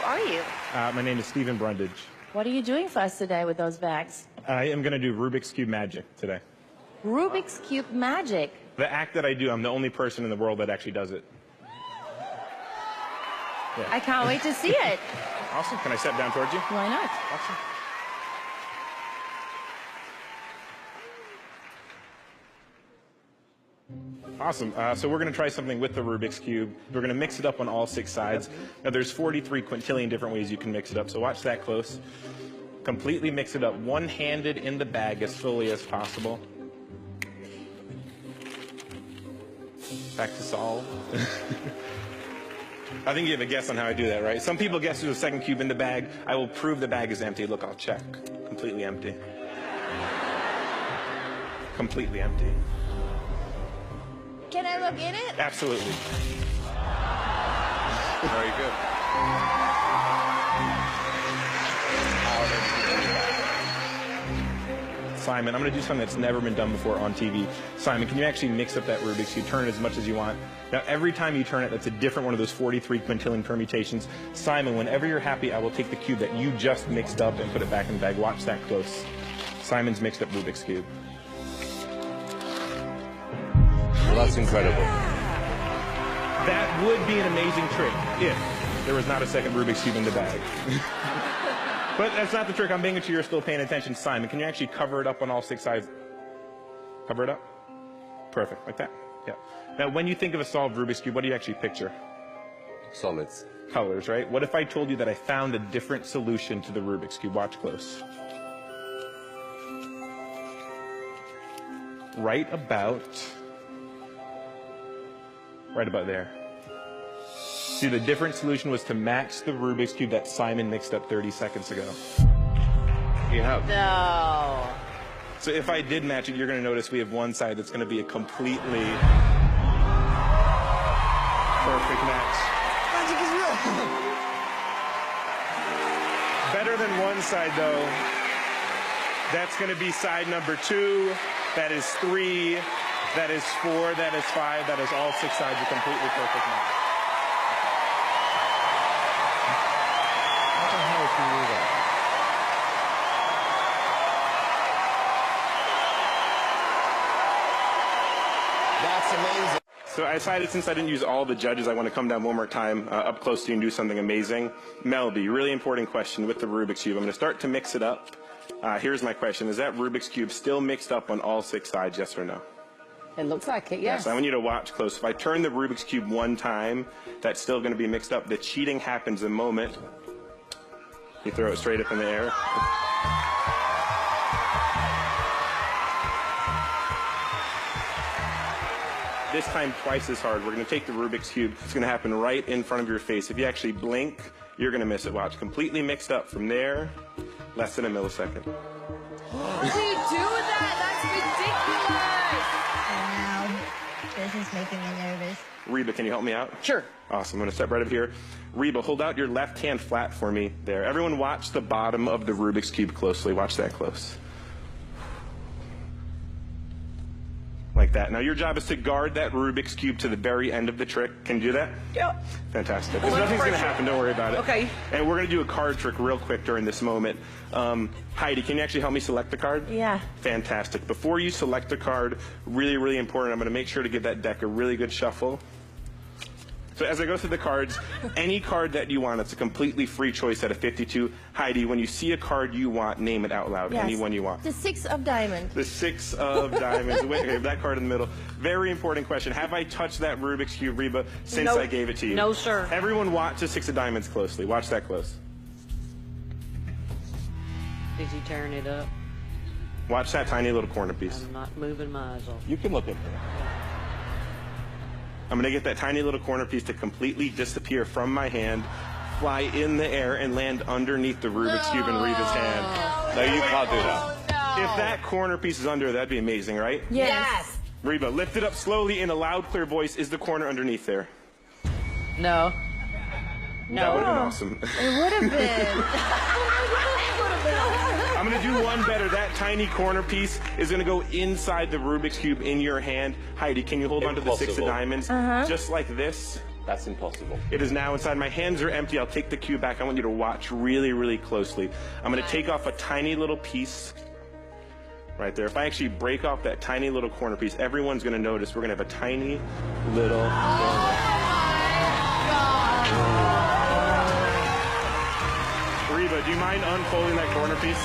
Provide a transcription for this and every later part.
are you? My name is Stephen Brundage. What are you doing for us today with those bags? I am going to do Rubik's Cube magic today. Rubik's Cube magic? The act that I do, I'm the only person in the world that actually does it. Yeah. I can't wait to see it. Awesome. Can I step down towards you? Why not? Awesome. Awesome. So we're going to try something with the Rubik's Cube. We're going to mix it up on all 6 sides. Now, there's 43 quintillion different ways you can mix it up, so watch that close. Completely mix it up, one-handed in the bag as fully as possible. Back to solve. I think you have a guess on how I do that, right? Some people guess there's a second cube in the bag. I will prove the bag is empty. Look, I'll check. Completely empty. Completely empty. Can I look in it? Absolutely. Very good. Simon, I'm going to do something that's never been done before on TV. Simon, can you actually mix up that Rubik's Cube? Turn it as much as you want. Now, every time you turn it, that's a different one of those 43 quintillion permutations. Simon, whenever you're happy, I will take the cube that you just mixed up and put it back in the bag. Watch that close. Simon's mixed up Rubik's Cube. Well, that's incredible. That would be an amazing trick if there was not a second Rubik's Cube in the bag. But that's not the trick. I'm making sure you're still paying attention. Simon, can you actually cover it up on all 6 sides? Cover it up? Perfect, like that. Yeah. Now, when you think of a solved Rubik's Cube, what do you actually picture? Solids. Colors, right? What if I told you that I found a different solution to the Rubik's Cube? Watch close. Right about there. See, the different solution was to match the Rubik's Cube that Simon mixed up 30 seconds ago. You have. No. So if I did match it, you're going to notice we have one side that's going to be a completely perfect match. Magic is real. Better than one side, though. That's going to be side number 2. That is 3. That is 4. That is 5. That is all 6 sides a completely perfect match. That's amazing. So I decided, since I didn't use all the judges, I want to come down one more time up close to you and do something amazing. Melby, really important question with the Rubik's Cube. I'm going to start to mix it up. Here's my question. Is that Rubik's Cube still mixed up on all 6 sides, yes or no? It looks like it, yes. Yes, I want you to watch close. If I turn the Rubik's Cube one time, that's still going to be mixed up. The cheating happens the moment you throw it straight up in the air. This time twice as hard. We're going to take the Rubik's Cube. It's going to happen right in front of your face. If you actually blink, you're going to miss it. Watch. Completely mixed up from there, less than a millisecond. What do you do with that? That's ridiculous. Wow. This is making me nervous. Reba, can you help me out? Sure. Awesome. I'm going to step right up here. Reba, hold out your left hand flat for me there. Everyone watch the bottom of the Rubik's Cube closely. Watch that close. Like that. Now, your job is to guard that Rubik's Cube to the very end of the trick. Can you do that? Yeah. Fantastic. Nothing's going to happen. Don't worry about it. Okay. And we're going to do a card trick real quick during this moment. Heidi, can you actually help me select the card? Yeah. Fantastic. Before you select the card, really, really important, I'm going to make sure to give that deck a really good shuffle. So as I go through the cards, any card that you want, it's a completely free choice out of 52. Heidi, when you see a card you want, name it out loud. Yes. Any one you want. The 6 of diamonds. The 6 of diamonds. Wait, okay, that card in the middle. Very important question. Have I touched that Rubik's Cube, Reba, since Nope. I gave it to you? No, sir. Everyone watch the 6 of diamonds closely. Watch that close. Is he tearing it up? Watch that tiny little corner piece. I'm not moving my eyes off. You can look at it. I'm going to get that tiny little corner piece to completely disappear from my hand, fly in the air, and land underneath the Rubik's Cube in Reba's hand. No, you can't do that. If that corner piece is under, that'd be amazing, right? Yes. Reba, lift it up slowly in a loud, clear voice. Is the corner underneath there? No. That would have been awesome. It would have been. I'm going to do one better. That tiny corner piece is going to go inside the Rubik's Cube in your hand. Heidi, can you hold on to the 6 of Impossible. diamonds? Just like this. That's impossible. It is now inside. My hands are empty. I'll take the cube back. I want you to watch really, really closely. I'm going to take off a tiny little piece right there. If I actually break off that tiny little corner piece, everyone's going to notice we're going to have a tiny little corner. Reba, do you mind unfolding that corner piece?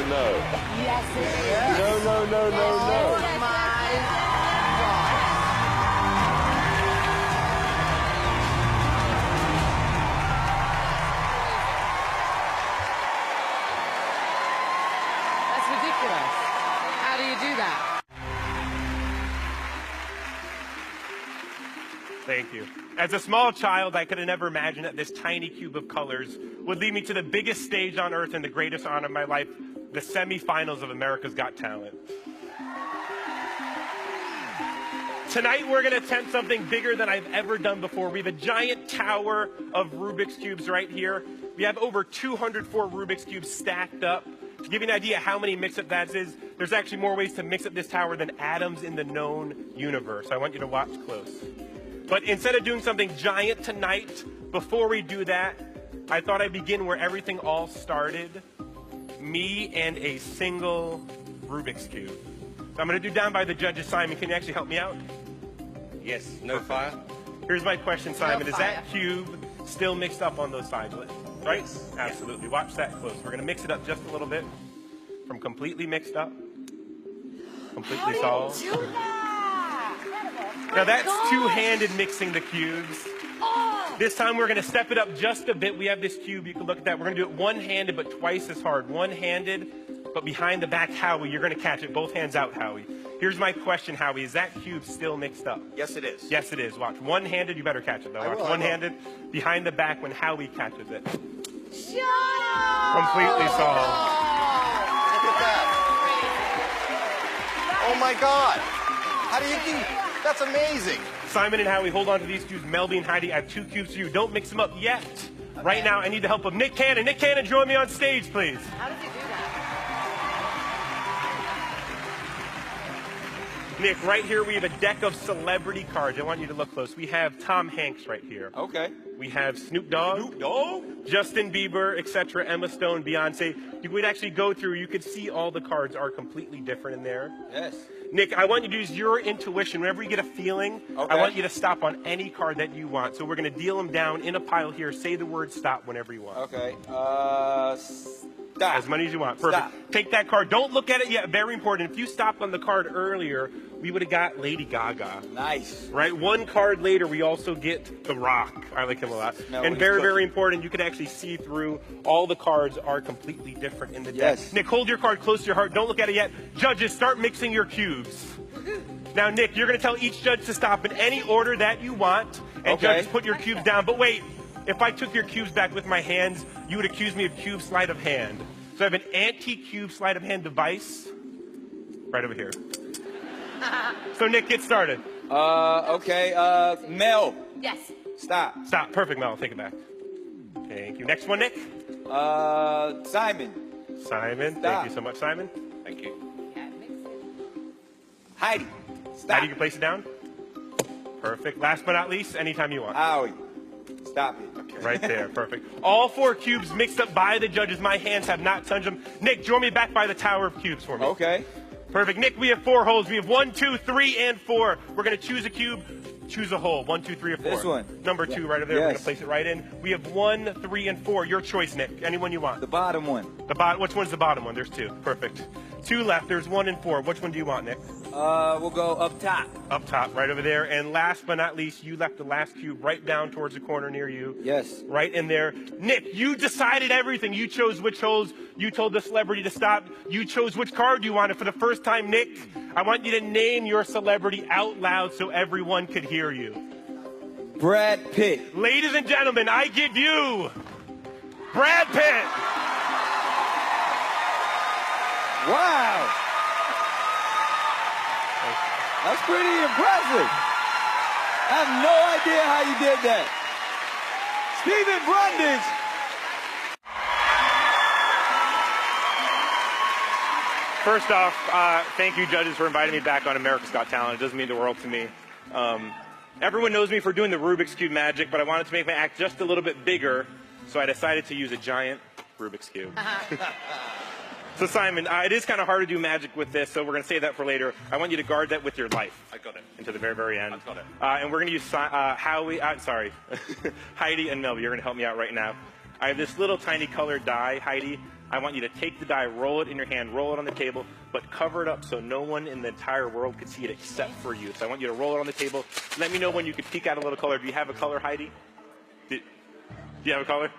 No. Yes, it is. No. Oh my God. That's ridiculous. How do you do that? Thank you. As a small child, I could have never imagined that this tiny cube of colors would lead me to the biggest stage on earth and the greatest honor of my life, the semifinals of America's Got Talent. Tonight, we're going to attempt something bigger than I've ever done before. We have a giant tower of Rubik's Cubes right here. We have over 204 Rubik's Cubes stacked up. To give you an idea how many mix-up that is, there's actually more ways to mix up this tower than atoms in the known universe. I want you to watch close. But instead of doing something giant tonight, before we do that, I thought I'd begin where everything all started. Me and a single Rubik's Cube. So I'm going to do down by the judges. Simon, can you actually help me out? Yes. No fire. Here's my question, Simon. No Is that cube still mixed up on those sides? Right? Yes. Absolutely. Watch that close. We're going to mix it up just a little bit. From completely mixed up, completely solved. Now that's two-handed mixing the cubes. This time we're going to step it up just a bit. We have this cube. You can look at that. We're going to do it one-handed, but twice as hard. One-handed, but behind the back, Howie. You're going to catch it. Both hands out, Howie. Here's my question, Howie. Is that cube still mixed up? Yes, it is. Yes, it is. Watch. One-handed. You better catch it, though. Watch. One-handed, behind the back when Howie catches it. Shut up! Completely solved. Look at that. Oh my God. How do you do? That's amazing. Simon and Howie, hold on to these cubes. Melby and Heidi, I have two cubes for you. Don't mix them up yet. Okay. Right now, I need the help of Nick Cannon. Nick Cannon, join me on stage, please. How does he do that? Nick, right here we have a deck of celebrity cards. I want you to look close. We have Tom Hanks right here. Okay. We have Snoop Dogg, Justin Bieber, etc., Emma Stone, Beyonce. You would actually go through, you could see all the cards are completely different in there. Yes. Nick, I want you to use your intuition. Whenever you get a feeling, I want you to stop on any card that you want. So we're going to deal them down in a pile here. Say the word stop whenever you want. Okay. Stop. As many as you want. Perfect. Stop. Take that card. Don't look at it yet. Very important. If you stopped on the card earlier, we would have got Lady Gaga. Nice. Right? One card later, we also get The Rock. I like him a lot. No, and very, very important, you can actually see through. All the cards are completely different in the deck. Yes. Nick, hold your card close to your heart. Don't look at it yet. Judges, start mixing your cubes. Now, Nick, you're going to tell each judge to stop in any order that you want. And judges, put your cubes down. But wait, if I took your cubes back with my hands, you would accuse me of cube sleight of hand. So I have an anti-cube sleight of hand device right over here. So, Nick, get started. Okay. Mel. Yes. Stop. Stop. Perfect, Mel. Take it back. Thank you. Next one, Nick. Simon. Simon. Stop. Thank you so much, Simon. Thank you. Heidi. Stop. How do you place it down? Perfect. Last but not least, anytime you want. Howie. Stop it. Right there. Perfect. All four cubes mixed up by the judges. My hands have not touched them. Nick, join me back by the tower of cubes for me. Okay. Perfect. Nick, we have 4 holes. We have 1, 2, 3, and 4. We're going to choose a cube. Choose a hole. 1, 2, 3, or 4. This one. Number 2 right over there. Yes. We're going to place it right in. We have 1, 3, and 4. Your choice, Nick. Anyone you want. The bottom one. Which one's the bottom one? There's 2. Perfect. 2 left. There's 1 and 4. Which one do you want, Nick? We'll go up top. Up top, right over there. And last but not least, you left the last cube right down towards the corner near you. Yes. Right in there. Nick, you decided everything. You chose which holes. You told the celebrity to stop. You chose which card you wanted. For the first time, Nick, I want you to name your celebrity out loud so everyone could hear you. Brad Pitt. Ladies and gentlemen, I give you Brad Pitt. Wow. That's pretty impressive. I have no idea how you did that. Stephen Brundage. First off, thank you, judges, for inviting me back on America's Got Talent. It doesn't mean the world to me. Everyone knows me for doing the Rubik's Cube magic, but I wanted to make my act just a little bit bigger, so I decided to use a giant Rubik's Cube. So Simon, it is kind of hard to do magic with this, so we're going to save that for later. I want you to guard that with your life. I got it. Until the very, very end. I got it. And we're going to use Heidi and Melby. You're going to help me out right now. I have this little tiny colored die, Heidi. I want you to take the die, roll it in your hand, roll it on the table, but cover it up so no one in the entire world could see it except for you. So I want you to roll it on the table. Let me know when you could peek out a little color. Do you have a color, Heidi? Do you have a color?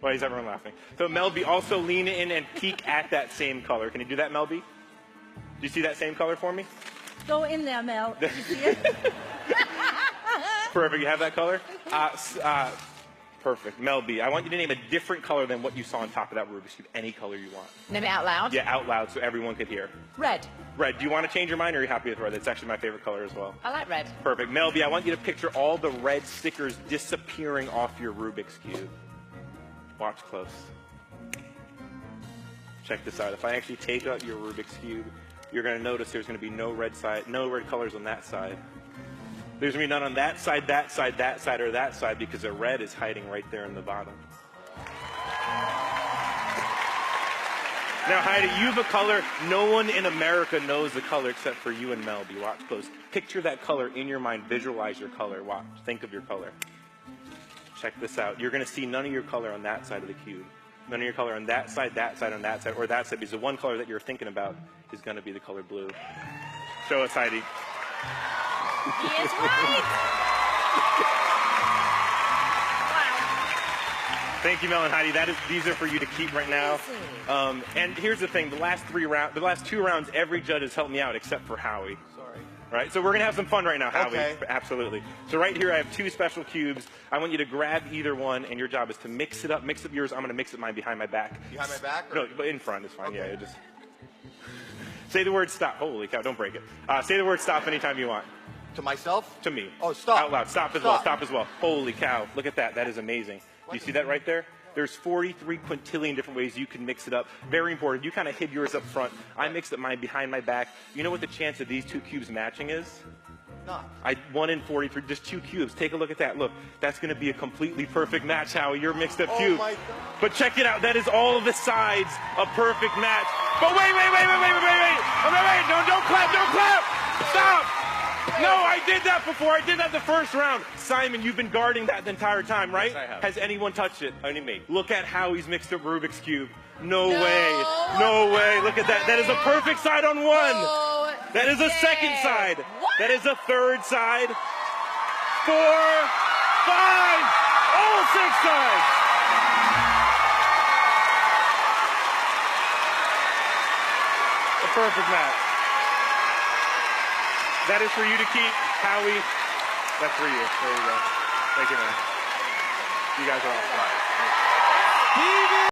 Why is everyone laughing? So Melby, also lean in and peek at that same color. Can you do that, Melby? Do you see that same color for me? Go in there, Mel. You see it? Perfect. You have that color? Perfect. Melby, I want you to name a different color than what you saw on top of that Rubik's Cube. Any color you want. Name it out loud. Yeah, out loud so everyone could hear. Red. Red. Do you want to change your mind or are you happy with red? That's actually my favorite color as well. I like red. Perfect. Melby, I want you to picture all the red stickers disappearing off your Rubik's Cube. Watch close. Check this out. If I actually take out your Rubik's Cube, you're going to notice there's going to be no red colors on that side. There's going to be none on that side, that side, that side, or that side because the red is hiding right there in the bottom. Now, Heidi, you have a color. No one in America knows the color except for you and Melby. Watch close. Picture that color in your mind. Visualize your color. Watch. Think of your color. Check this out. You're going to see none of your color on that side of the cube. None of your color on that side, on that side, or that side, because the one color that you're thinking about is going to be the color blue. Show us, Heidi. He is right. Thank you, Mel and Heidi. These are for you to keep right now. And here's the thing: the last two rounds, every judge has helped me out except for Howie. Sorry. Right, so we're gonna have some fun right now, Howie. Okay. Absolutely. So right here, I have two special cubes. I want you to grab either one, and your job is to mix it up. Mix up yours. I'm gonna mix it mine behind my back. Behind my back? Or? No, but in front is fine. Okay. Yeah, just say the word stop. Holy cow! Don't break it. Say the word stop anytime you want. To myself? To me. Oh, stop. Out loud. Stop as well. Stop as well. Holy cow! Look at that. That is amazing. Do you see that right there? There's 43 quintillion different ways you can mix it up. Very important. You kind of hid yours up front. I mixed up mine behind my back. You know what the chance of these two cubes matching is? Not. 1 in 43, just 2 cubes. Take a look at that. Look, that's going to be a completely perfect match, Howie. Your mixed up cube. Oh my God. But check it out. That is all of the sides a perfect match. But wait. Don't clap. Stop. No, I did that before. I did that the first round. Simon, you've been guarding that the entire time, right? Yes, I have. Has anyone touched it? Only me. Look at Howie's mixed up Rubik's Cube. No way. Look at that. That is a perfect side on one. That is a second side. What? That is a third side. 4, 5, all 6 sides. A perfect match. That is for you to keep, Howie. That's for you. There you go. Thank you, man. You guys are awesome.